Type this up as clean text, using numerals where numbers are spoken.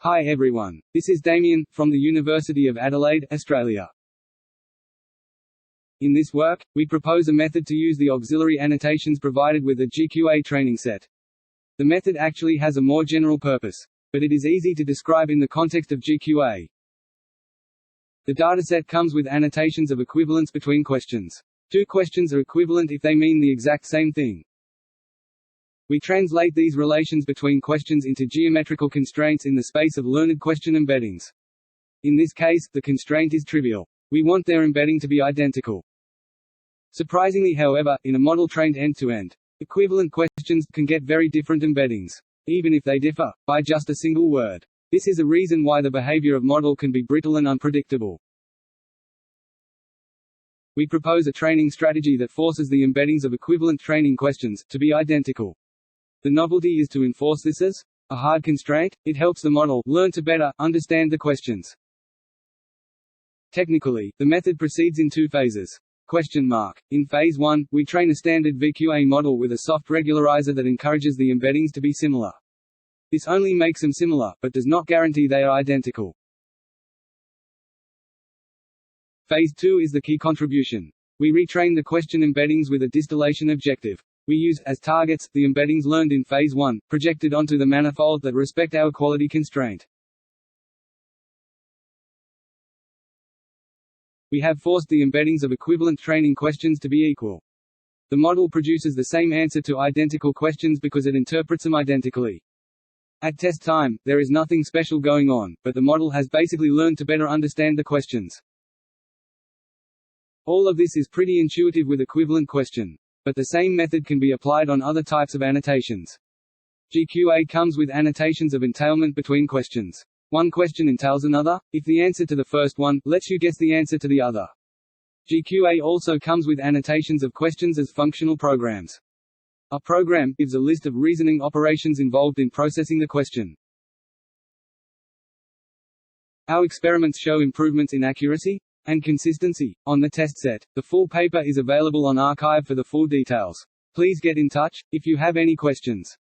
Hi everyone. This is Damien, from the University of Adelaide, Australia. In this work, we propose a method to use the auxiliary annotations provided with a GQA training set. The method actually has a more general purpose, but it is easy to describe in the context of GQA. The dataset comes with annotations of equivalence between questions. Two questions are equivalent if they mean the exact same thing. We translate these relations between questions into geometrical constraints in the space of learned question embeddings. In this case, the constraint is trivial. We want their embedding to be identical. Surprisingly, however, in a model trained end-to-end, equivalent questions can get very different embeddings, even if they differ by just a single word. This is a reason why the behavior of model can be brittle and unpredictable. We propose a training strategy that forces the embeddings of equivalent training questions to be identical. The novelty is to enforce this as a hard constraint. It helps the model learn to better understand the questions. Technically, the method proceeds in two phases. In phase 1, we train a standard VQA model with a soft regularizer that encourages the embeddings to be similar. This only makes them similar, but does not guarantee they are identical. Phase 2 is the key contribution. We retrain the question embeddings with a distillation objective. We use, as targets, the embeddings learned in phase 1, projected onto the manifold that respect our equality constraint. We have forced the embeddings of equivalent training questions to be equal. The model produces the same answer to identical questions because it interprets them identically. At test time, there is nothing special going on, but the model has basically learned to better understand the questions. All of this is pretty intuitive with equivalent question. But the same method can be applied on other types of annotations. GQA comes with annotations of entailment between questions. One question entails another, if the answer to the first one lets you guess the answer to the other. GQA also comes with annotations of questions as functional programs. A program gives a list of reasoning operations involved in processing the question. Our experiments show improvements in accuracy and consistency on the test set. The full paper is available on arXiv for the full details. Please get in touch if you have any questions.